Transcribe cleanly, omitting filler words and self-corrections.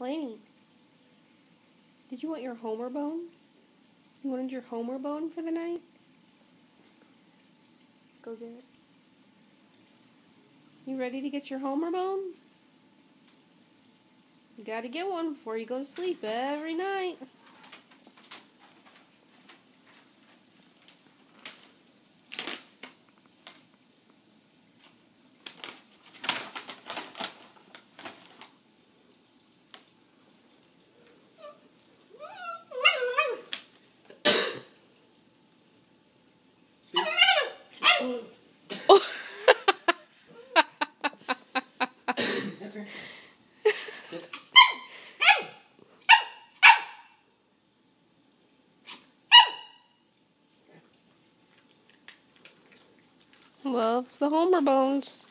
complaining? Did you want your Homer bone? You wanted your Homer bone for the night? Go get it. You ready to get your Homer bone? You gotta get one before you go to sleep every night. Loves the Homer bones.